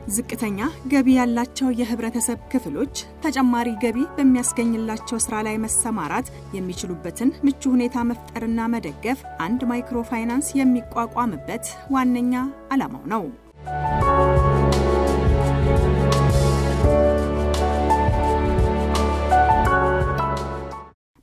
ዝቅተኛ ገቢ ያላቸው የህብረተሰብ ክፍሎች ተጨማሪ ገቢ በሚያስገኝላቸው ስራ ላይ መሰማራት የሚችሉበትን ምቹ ሁኔታ መፍጠርና መደገፍ አንድ ማይክሮ ፋይናንስ የሚቋቋምበት ዋነኛ ዓላማው ነው።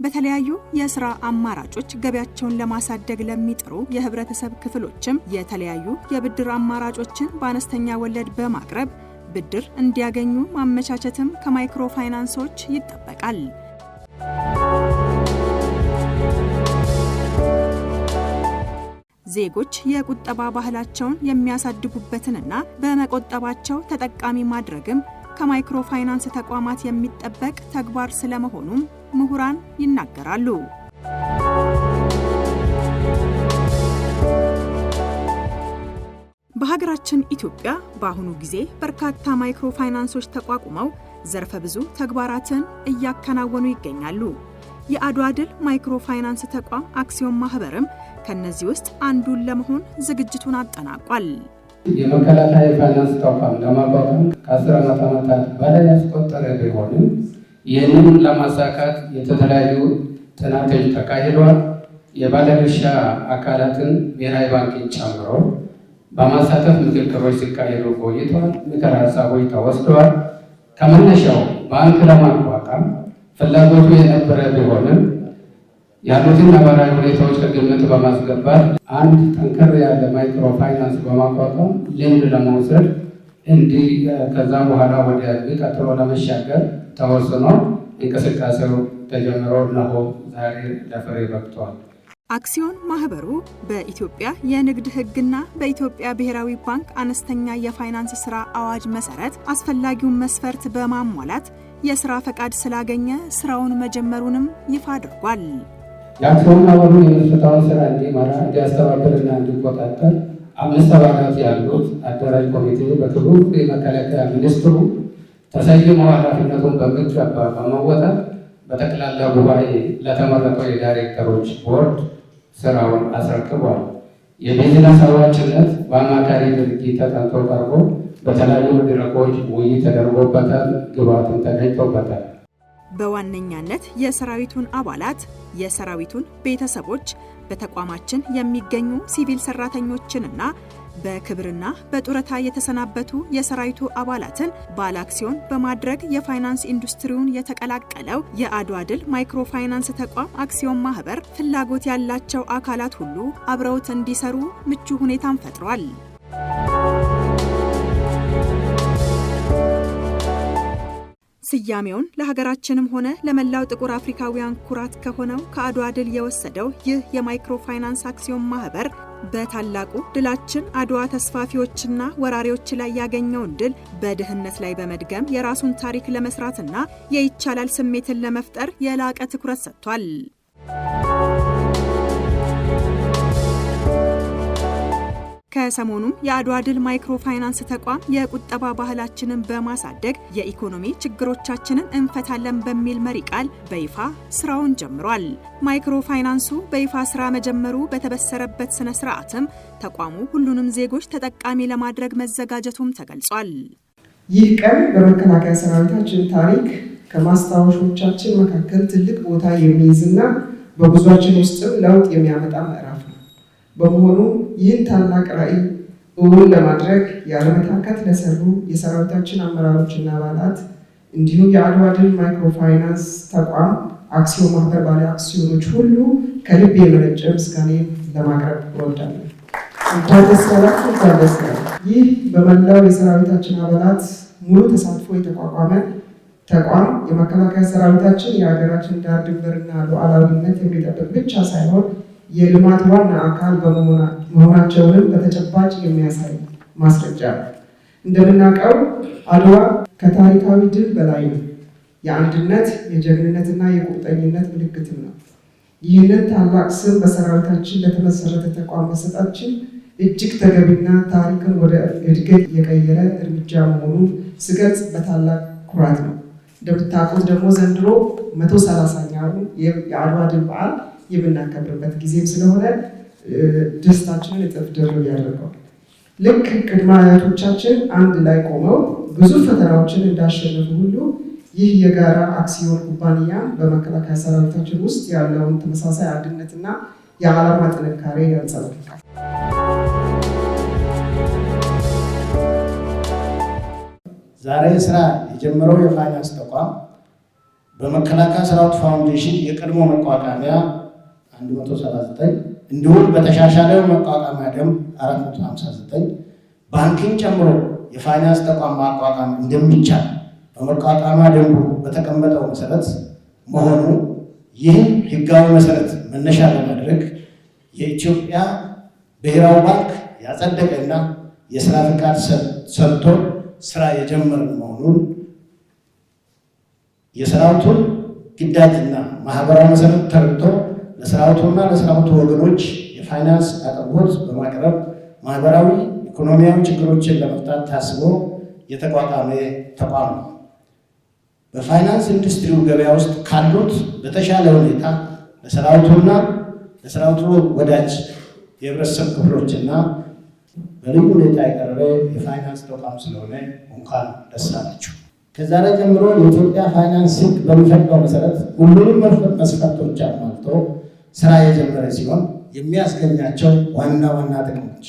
በተለያዩ የስራ አማራጮች ገቢያቸውን ለማሳደግ ለሚጥሩ የህብረተሰብ ክፍሎችም የተለያዩ የብድር አማራጮችን በአነስተኛ ወለድ በማቅረብ ብድር እንዲያገኙ ማመቻቸትም ከማይክሮ ፋይናንሶች ይጠበቃል። ዜጎች የቁጠባ ባህላቸውን የሚያሳድጉበትንና በመቆጠባቸው ተጠቃሚ ማድረግም ከማይክሮ ፋይናንስ ተቋማት የሚጠበቅ ተግባር ስለመሆኑም ምሁራን ይናገራሉ። በሀገራችን ኢትዮጵያ በአሁኑ ጊዜ በርካታ ማይክሮ ፋይናንሶች ተቋቁመው ዘርፈ ብዙ ተግባራትን እያከናወኑ ይገኛሉ። የአድዋ ድል ማይክሮ ፋይናንስ ተቋም አክሲዮን ማህበርም ከነዚህ ውስጥ አንዱን ለመሆን ዝግጅቱን አጠናቋል። የመከላከያ ፋይናንስ ተቋም ለማቋቋም ከ10 ዓመታት በላይ ያስቆጠረ ቢሆንም ይህንን ለማሳካት የተለያዩ ጥናቶች ተካሂደዋል። የባለድርሻ አካላትን ብሔራዊ ባንክን ጨምሮ በማሳተፍ ምክክሮች ሲካሄዱ ቆይተዋል። ምክረ ሀሳቦች ተወስደዋል። ከመነሻው ባንክ ለማቋቋም ፍላጎቱ የነበረ ቢሆንም ያሉትን ነባራዊ ሁኔታዎች ከግምት በማስገባት አንድ ጠንከር ያለ ማይክሮ ፋይናንስ በማቋቋም ልምድ ለመውሰድ ከዛም በኋላ ወደ ቀጥሎ ለመሻገር ተወስኖ እንቅስቃሴው ተጀምሮ ነው ዛሬ ለፍሬ በቅቷል። አክሲዮን ማህበሩ በኢትዮጵያ የንግድ ሕግና በኢትዮጵያ ብሔራዊ ባንክ አነስተኛ የፋይናንስ ስራ አዋጅ መሰረት አስፈላጊውን መስፈርት በማሟላት የስራ ፈቃድ ስላገኘ ስራውን መጀመሩንም ይፋ አድርጓል። የአክሲዮን ማህበሩ የምስረታውን ስራ እንዲመራ እንዲያስተባብርና እንዲቆጣጠር 5 አባላት ያሉት አደራጅ ኮሚቴ በክቡር የመከላከያ ሚኒስትሩ ተሰይሞ ኃላፊነቱን በሚገባ በመወጣት በጠቅላላ ጉባኤ ለተመረጠው የዳይሬክተሮች ቦርድ ስራውን አስረክቧል። የቢዝነስ አዋጭነት በአማካሪ ድርጅት ተጠንቶ ቀርቦ በተለያዩ መድረኮች ውይይት ተደርጎበታል፣ ግብዓትም ተገኝቶበታል። በዋነኛነት የሰራዊቱን አባላት፣ የሰራዊቱን ቤተሰቦች፣ በተቋማችን የሚገኙ ሲቪል ሰራተኞችንና በክብርና በጡረታ የተሰናበቱ የሰራዊቱ አባላትን ባለ አክሲዮን በማድረግ የፋይናንስ ኢንዱስትሪውን የተቀላቀለው የአድዋ ድል ማይክሮ ፋይናንስ ተቋም አክሲዮን ማህበር ፍላጎት ያላቸው አካላት ሁሉ አብረውት እንዲሰሩ ምቹ ሁኔታን ፈጥሯል። ስያሜውን ለሀገራችንም ሆነ ለመላው ጥቁር አፍሪካውያን ኩራት ከሆነው ከአድዋ ድል የወሰደው ይህ የማይክሮ ፋይናንስ አክሲዮን ማህበር በታላቁ ድላችን አድዋ ተስፋፊዎችና ወራሪዎች ላይ ያገኘውን ድል በድህነት ላይ በመድገም የራሱን ታሪክ ለመስራትና የይቻላል ስሜትን ለመፍጠር የላቀ ትኩረት ሰጥቷል። ከሰሞኑም የአድዋ ድል ማይክሮ ፋይናንስ ተቋም የቁጠባ ባህላችንን በማሳደግ የኢኮኖሚ ችግሮቻችንን እንፈታለን በሚል መሪ ቃል በይፋ ስራውን ጀምሯል። ማይክሮ ፋይናንሱ በይፋ ስራ መጀመሩ በተበሰረበት ስነ ስርዓትም ተቋሙ ሁሉንም ዜጎች ተጠቃሚ ለማድረግ መዘጋጀቱም ተገልጿል። ይህ ቀን በመከላከያ ሰራዊታችን ታሪክ ከማስታወሻዎቻችን መካከል ትልቅ ቦታ የሚይዝና በጉዟችን ውስጥም ለውጥ የሚያመጣ ምዕራፍ ነው። በመሆኑ ይህን ታላቅ ራዕይ እውን ለማድረግ ያለመታከት ለሰሩ የሰራዊታችን አመራሮችና አባላት እንዲሁም የአድዋ ድል ማይክሮ ፋይናንስ ተቋም አክሲዮን ማህበር ባለ አክሲዮኖች ሁሉ ከልብ የመነጨ ምስጋናን ለማቅረብ እወዳለሁ። እንኳን ደስ ያላችሁ፣ እንኳን ደስ ያላችሁ። ይህ በመላው የሰራዊታችን አባላት ሙሉ ተሳትፎ የተቋቋመ ተቋም የመከላከያ ሰራዊታችን የሀገራችን ዳር ድንበርና ሉዓላዊነት የሚጠብቅ ብቻ ሳይሆን የልማት ዋና አካል መሆናቸውንም በተጨባጭ የሚያሳይ ማስረጃ ነው። እንደምናውቀው አድዋ ከታሪካዊ ድል በላይ ነው። የአንድነት፣ የጀግንነትና የቁርጠኝነት ምልክትም ነው። ይህንን ታላቅ ስም በሰራዊታችን ለተመሰረተ ተቋም መሰጣችን እጅግ ተገቢና ታሪክን ወደ እድገት የቀየረ እርምጃ መሆኑን ስገልጽ በታላቅ ኩራት ነው። እንደምታውቁት ደግሞ ዘንድሮ 130ኛው የአድዋ ድል በዓል የምናከብርበት ጊዜም ስለሆነ ደስታችንን እጥፍ ድርብ ያደርገዋል። ልክ ቅድመ አያቶቻችን አንድ ላይ ቆመው ብዙ ፈተናዎችን እንዳሸነፉ ሁሉ ይህ የጋራ አክሲዮን ኩባንያ በመከላከያ ሰራዊታችን ውስጥ ያለውን ተመሳሳይ አንድነትና የዓላማ ጥንካሬ ያንጸባርቃል። ዛሬ ስራ የጀመረው የፋይናንስ ተቋም በመከላከያ ሰራዊት ፋውንዴሽን የቀድሞ መቋቋሚያ 179 እንዲሁም በተሻሻለው መቋቋሚያ ደንብ 459 ባንክን ጨምሮ የፋይናንስ ተቋም ማቋቋም እንደሚቻል በመቋቋሚያ ደንቡ በተቀመጠው መሰረት መሆኑ ይህ ህጋዊ መሰረት መነሻ በማድረግ የኢትዮጵያ ብሔራዊ ባንክ ያጸደቀና የስራ ፍቃድ ሰጥቶ ስራ የጀመረ መሆኑን የሰራዊቱን ግዳጅና ማህበራዊ መሰረት ተረድቶ ለሰራዊቱና ለሰራዊቱ ወገኖች የፋይናንስ አቅርቦት በማቅረብ ማህበራዊ ኢኮኖሚያዊ ችግሮችን ለመፍታት ታስቦ የተቋቋመ ተቋም ነው። በፋይናንስ ኢንዱስትሪው ገበያ ውስጥ ካሉት በተሻለ ሁኔታ ለሰራዊቱና ለሰራዊቱ ወዳጅ የህብረተሰብ ክፍሎችና በልዩ ሁኔታ የቀረበ የፋይናንስ ተቋም ስለሆነ እንኳን ደስ አላችሁ። ከዛሬ ጀምሮ የኢትዮጵያ ፋይናንስ ህግ በሚፈቅደው መሰረት ሁሉንም መስፈርቶች አሟልቶ ስራ የጀመረ ሲሆን የሚያስገኛቸው ዋና ዋና ጥቅሞች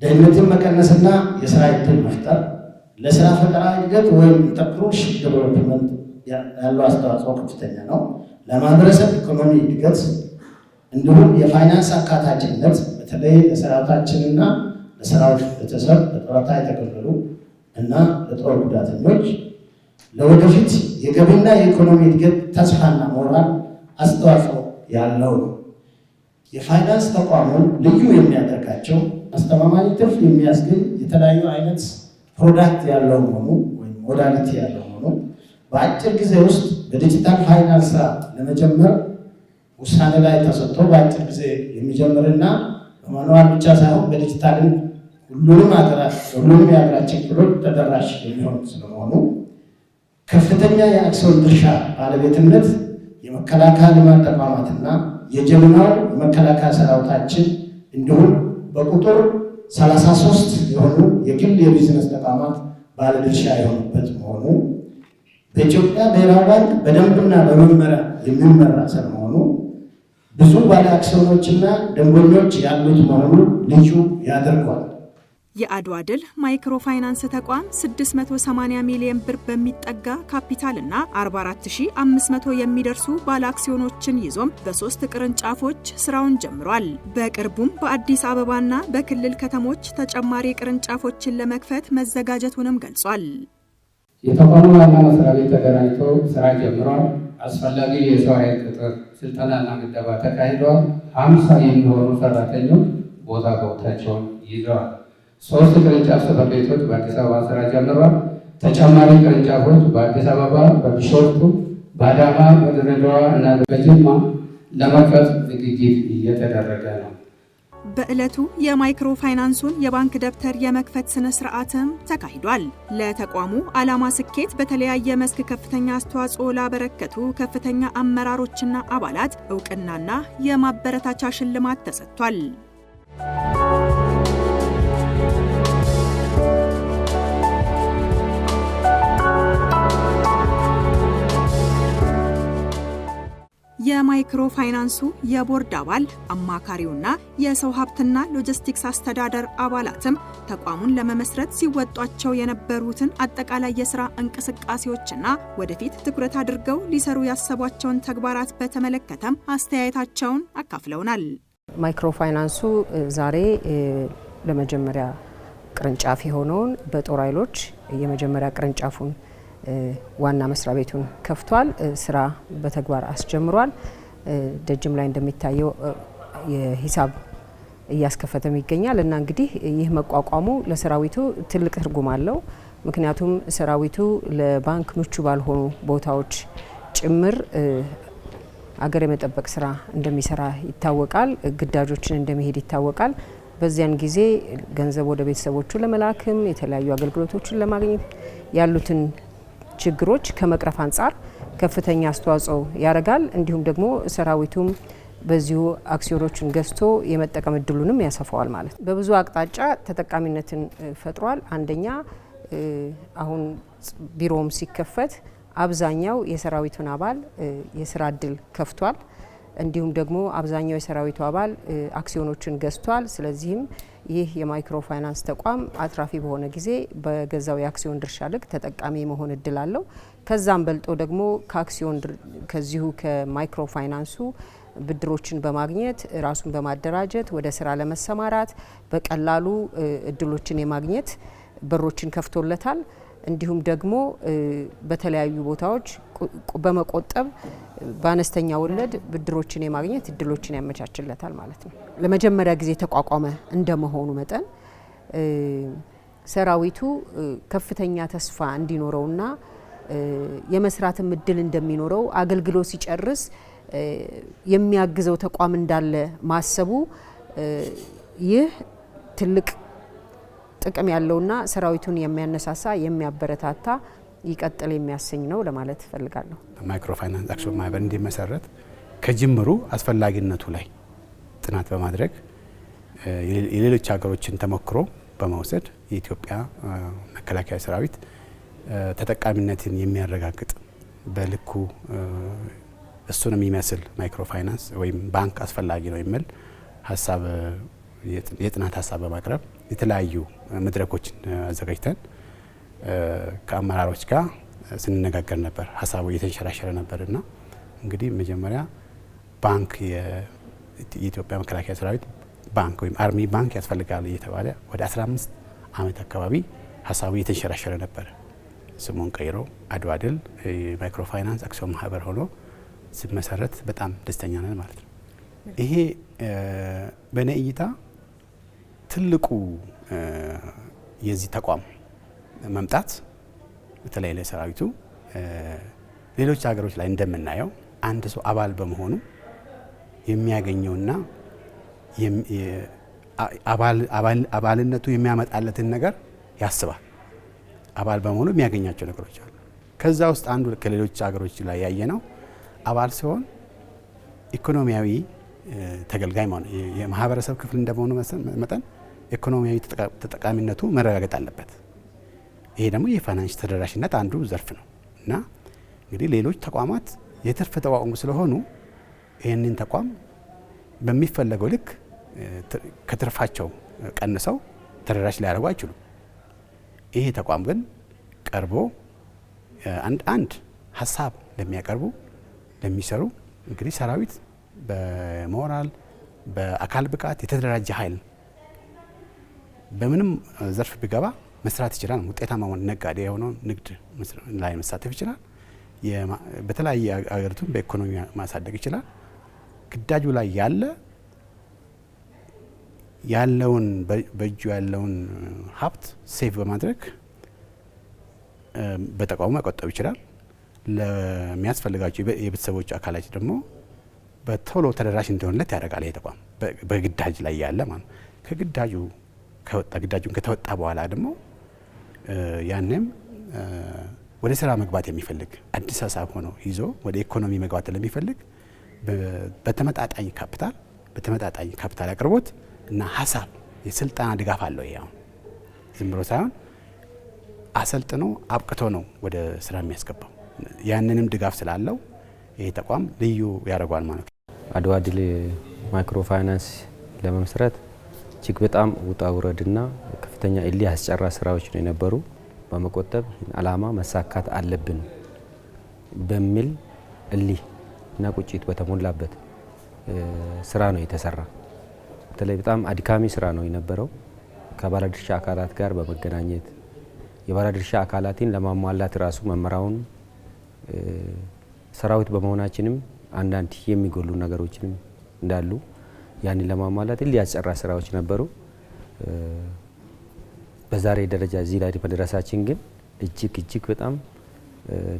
ድህነትን መቀነስና የስራ ዕድል መፍጠር፣ ለስራ ፈጠራ እድገት ወይም ኢንተርፕረነርሺፕ ዴቨሎፕመንት ያለው አስተዋጽኦ ከፍተኛ ነው። ለማህበረሰብ ኢኮኖሚ እድገት እንዲሁም የፋይናንስ አካታችነት በተለይ ለሰራዊታችንና ለሰራዊት ቤተሰብ፣ ለጡረታ የተገለሉ እና ለጦር ጉዳተኞች ለወደፊት የገቢና የኢኮኖሚ እድገት ተስፋና ሞራል አስተዋጽኦ ያለው ነው። የፋይናንስ ተቋሙን ልዩ የሚያደርጋቸው አስተማማኝ ትርፍ የሚያስገኝ የተለያዩ አይነት ፕሮዳክት ያለው መሆኑ ወይም ሞዳሊቲ ያለው መሆኑ በአጭር ጊዜ ውስጥ በዲጂታል ፋይናንስ ስራ ለመጀመር ውሳኔ ላይ ተሰጥቶ በአጭር ጊዜ የሚጀምርና በማኑዋል ብቻ ሳይሆን በዲጂታልን ሁሉንም የሀገራችን ክፍሎች ተደራሽ የሚሆን ስለመሆኑ ከፍተኛ የአክሲዮን ድርሻ ባለቤትነት የመከላከያ ልማት ተቋማትና የጀግናው የመከላከያ ሰራዊታችን እንዲሁም በቁጥር 33 የሆኑ የግል የቢዝነስ ተቋማት ባለድርሻ የሆኑበት መሆኑ በኢትዮጵያ ብሔራዊ ባንክ በደንብና በመመሪያ የሚመራ ስለመሆኑ ብዙ ባለ አክሲዮኖችና ደንበኞች ያሉት መሆኑ ልዩ ያደርገዋል። የአድዋ ድል ማይክሮ ፋይናንስ ተቋም 680 ሚሊዮን ብር በሚጠጋ ካፒታልና 44500 የሚደርሱ ባለ አክሲዮኖችን ይዞም በ3 ቅርንጫፎች ስራውን ጀምሯል። በቅርቡም በአዲስ አበባና በክልል ከተሞች ተጨማሪ ቅርንጫፎችን ለመክፈት መዘጋጀቱንም ገልጿል። የተቋሙ ዋና መስሪያ ቤት ተደራጅቶ ስራ ጀምሯል። አስፈላጊ የሰው ኃይል ቅጥር፣ ስልጠናና ምደባ ተካሂዷል። 50 የሚሆኑ ሰራተኞች ቦታቸውን ይዘዋል። 3 ቅርንጫፍ ጽሕፈት ቤቶች በአዲስ አበባ ስራ ጀምረዋል። ተጨማሪ ቅርንጫፎች በአዲስ አበባ፣ በቢሾፍቱ፣ በአዳማ፣ በድሬዳዋ እና በጅማ ለመክፈት ዝግጅት እየተደረገ ነው። በዕለቱ የማይክሮ ፋይናንሱን የባንክ ደብተር የመክፈት ስነ ስርዓትም ተካሂዷል። ለተቋሙ ዓላማ ስኬት በተለያየ መስክ ከፍተኛ አስተዋጽኦ ላበረከቱ ከፍተኛ አመራሮችና አባላት እውቅናና የማበረታቻ ሽልማት ተሰጥቷል። የማይክሮ ፋይናንሱ የቦርድ አባል አማካሪውና የሰው ሀብትና ሎጂስቲክስ አስተዳደር አባላትም ተቋሙን ለመመስረት ሲወጧቸው የነበሩትን አጠቃላይ የስራ እንቅስቃሴዎችና ወደፊት ትኩረት አድርገው ሊሰሩ ያሰቧቸውን ተግባራት በተመለከተም አስተያየታቸውን አካፍለውናል። ማይክሮ ፋይናንሱ ዛሬ ለመጀመሪያ ቅርንጫፍ የሆነውን በጦር ኃይሎች የመጀመሪያ ቅርንጫፉን ዋና መስሪያ ቤቱን ከፍቷል። ስራ በተግባር አስጀምሯል። ደጅም ላይ እንደሚታየው የሂሳብ እያስከፈተም ይገኛል እና እንግዲህ ይህ መቋቋሙ ለሰራዊቱ ትልቅ ትርጉም አለው። ምክንያቱም ሰራዊቱ ለባንክ ምቹ ባልሆኑ ቦታዎች ጭምር አገር የመጠበቅ ስራ እንደሚሰራ ይታወቃል። ግዳጆችን እንደሚሄድ ይታወቃል። በዚያን ጊዜ ገንዘብ ወደ ቤተሰቦቹ ለመላክም የተለያዩ አገልግሎቶችን ለማግኘት ያሉትን ችግሮች ከመቅረፍ አንጻር ከፍተኛ አስተዋጽኦ ያደርጋል። እንዲሁም ደግሞ ሰራዊቱም በዚሁ አክሲዮኖችን ገዝቶ የመጠቀም እድሉንም ያሰፋዋል ማለት ነው። በብዙ አቅጣጫ ተጠቃሚነትን ፈጥሯል። አንደኛ አሁን ቢሮውም ሲከፈት አብዛኛው የሰራዊቱን አባል የስራ እድል ከፍቷል። እንዲሁም ደግሞ አብዛኛው የሰራዊቱ አባል አክሲዮኖችን ገዝቷል። ስለዚህም ይህ የማይክሮ ፋይናንስ ተቋም አትራፊ በሆነ ጊዜ በገዛው የአክሲዮን ድርሻ ልክ ተጠቃሚ መሆን እድል አለው። ከዛም በልጦ ደግሞ ከአክሲዮን ከዚሁ ከማይክሮ ፋይናንሱ ብድሮችን በማግኘት ራሱን በማደራጀት ወደ ስራ ለመሰማራት በቀላሉ እድሎችን የማግኘት በሮችን ከፍቶለታል። እንዲሁም ደግሞ በተለያዩ ቦታዎች በመቆጠብ በአነስተኛ ወለድ ብድሮችን የማግኘት እድሎችን ያመቻችለታል ማለት ነው። ለመጀመሪያ ጊዜ ተቋቋመ እንደመሆኑ መጠን ሰራዊቱ ከፍተኛ ተስፋ እንዲኖረውና የመስራትም እድል እንደሚኖረው አገልግሎት ሲጨርስ የሚያግዘው ተቋም እንዳለ ማሰቡ ይህ ትልቅ ጥቅም ያለውና ሰራዊቱን የሚያነሳሳ የሚያበረታታ ይቀጥል የሚያሰኝ ነው ለማለት እፈልጋለሁ። ማይክሮ ፋይናንስ አክሲዮን ማህበር እንዲመሰረት ከጅምሩ አስፈላጊነቱ ላይ ጥናት በማድረግ የሌሎች ሀገሮችን ተሞክሮ በመውሰድ የኢትዮጵያ መከላከያ ሰራዊት ተጠቃሚነትን የሚያረጋግጥ በልኩ እሱን የሚመስል ማይክሮ ፋይናንስ ወይም ባንክ አስፈላጊ ነው የሚል ሀሳብ የጥናት ሀሳብ በማቅረብ የተለያዩ መድረኮችን አዘጋጅተን ከአመራሮች ጋር ስንነጋገር ነበር። ሀሳቡ እየተንሸራሸረ ነበርና እንግዲህ መጀመሪያ ባንክ የኢትዮጵያ መከላከያ ሰራዊት ባንክ ወይም አርሚ ባንክ ያስፈልጋል እየተባለ ወደ 15 ዓመት አካባቢ ሀሳቡ እየተንሸራሸረ ነበር። ስሙን ቀይሮ አድዋ ድል ማይክሮ ፋይናንስ አክሲዮን ማህበር ሆኖ ሲመሰረት በጣም ደስተኛ ነን ማለት ነው። ይሄ በእኔ እይታ ትልቁ የዚህ ተቋም መምጣት በተለይ ለሰራዊቱ ሌሎች ሀገሮች ላይ እንደምናየው አንድ ሰው አባል በመሆኑ የሚያገኘውና አባልነቱ የሚያመጣለትን ነገር ያስባል። አባል በመሆኑ የሚያገኛቸው ነገሮች አሉ። ከዛ ውስጥ አንዱ ከሌሎች ሀገሮች ላይ ያየነው አባል ሲሆን ኢኮኖሚያዊ ተገልጋይ ማለት የማህበረሰብ ክፍል እንደመሆኑ መጠን ኢኮኖሚያዊ ተጠቃሚነቱ መረጋገጥ አለበት። ይሄ ደግሞ የፋይናንስ ተደራሽነት አንዱ ዘርፍ ነው እና እንግዲህ ሌሎች ተቋማት የትርፍ ተቋም ስለሆኑ ይህንን ተቋም በሚፈለገው ልክ ከትርፋቸው ቀንሰው ተደራሽ ሊያደርጉ አይችሉም። ይሄ ተቋም ግን ቀርቦ አንድ ሀሳብ ለሚያቀርቡ ለሚሰሩ እንግዲህ ሰራዊት በሞራል በአካል ብቃት የተደራጀ ኃይል በምንም ዘርፍ ቢገባ መስራት ይችላል። ውጤታማ ነጋዴ የሆነው ንግድ ላይ መሳተፍ ይችላል። በተለያየ አገሪቱን በኢኮኖሚ ማሳደግ ይችላል። ግዳጁ ላይ ያለውን በእጁ ያለውን ሀብት ሴቭ በማድረግ በተቋሙ መቆጠብ ይችላል። ለሚያስፈልጋቸው የቤተሰቦች አካላት ደግሞ በቶሎ ተደራሽ እንዲሆንለት ያደርጋል። ይሄ ተቋም በግዳጅ ላይ ያለ ማለት ግዳጁን ከተወጣ በኋላ ደግሞ ያንም ወደ ስራ መግባት የሚፈልግ አዲስ ሀሳብ ሆኖ ይዞ ወደ ኢኮኖሚ መግባት ለሚፈልግ በተመጣጣኝ ካፒታል አቅርቦት እና ሀሳብ የስልጠና ድጋፍ አለው። ይሄ ዝም ብሎ ሳይሆን አሰልጥኖ አብቅቶ ነው ወደ ስራ የሚያስገባው። ያንንም ድጋፍ ስላለው ይሄ ተቋም ልዩ ያደርገዋል ማለት ነው። አድዋ ድል ማይክሮ ፋይናንስ ለመመስረት እጅግ በጣም ውጣ ውረድና ከፍተኛ እልህ አስጨራሽ ስራዎች ነው የነበሩ። በመቆጠብ አላማ መሳካት አለብን በሚል እልህ እና ቁጭት በተሞላበት ስራ ነው የተሰራ። በተለይ በጣም አድካሚ ስራ ነው የነበረው። ከባለድርሻ አካላት ጋር በመገናኘት የባለድርሻ አካላትን ለማሟላት ራሱ መመራውን ሰራዊት በመሆናችንም አንዳንድ የሚጎሉ ነገሮችንም እንዳሉ ያንን ለማሟላት እልህ አስጨራሽ ስራዎች ነበሩ። በዛሬ ደረጃ እዚህ ላይ መድረሳችን ግን እጅግ በጣም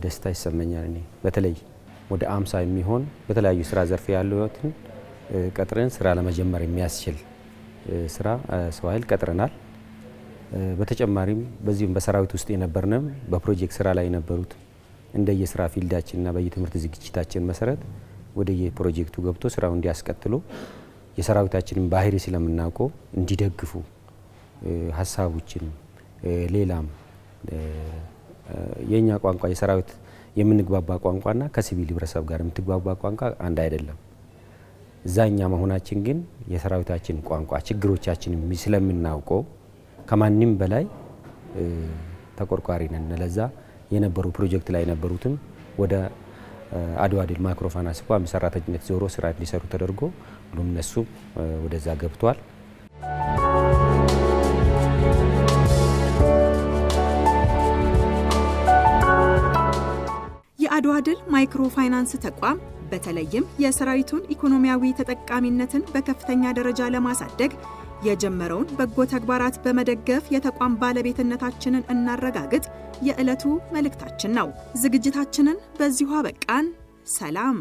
ደስታ ይሰማኛል። እኔ በተለይ ወደ 50 የሚሆን በተለያዩ ስራ ዘርፍ ያሉትን ቀጥረን ስራ ለመጀመር የሚያስችል ስራ ሰው ኃይል ቀጥረናል። በተጨማሪም በዚህም በሰራዊት ውስጥ የነበርንም በፕሮጀክት ስራ ላይ የነበሩት እንደየስራ ፊልዳችንና በየትምህርት ዝግጅታችን መሰረት ወደ የፕሮጀክቱ ገብቶ ስራው እንዲያስቀጥሉ የሰራዊታችንን ባህሪ ስለምናውቀው እንዲደግፉ ሀሳቦችን ሌላም የኛ ቋንቋ የሰራዊት የምንግባባ ቋንቋና ከሲቪል ህብረተሰብ ጋር የምትግባባ ቋንቋ አንድ አይደለም። እዛኛ መሆናችን ግን የሰራዊታችን ቋንቋ ችግሮቻችን ስለምናውቀው ከማንም በላይ ተቆርቋሪ ነን። ለዛ የነበሩ ፕሮጀክት ላይ የነበሩትም ወደ አድዋ ድል ማይክሮፋይናንስ ቋሚ ሰራተኝነት ዞሮ ስራ እንዲሰሩ ተደርጎ ሁሉም እነሱ ወደዛ ገብቷል። የአድዋ ድል ማይክሮፋይናንስ ተቋም በተለይም የሰራዊቱን ኢኮኖሚያዊ ተጠቃሚነትን በከፍተኛ ደረጃ ለማሳደግ የጀመረውን በጎ ተግባራት በመደገፍ የተቋም ባለቤትነታችንን እናረጋግጥ የዕለቱ መልእክታችን ነው። ዝግጅታችንን በዚሁ አበቃን። ሰላም።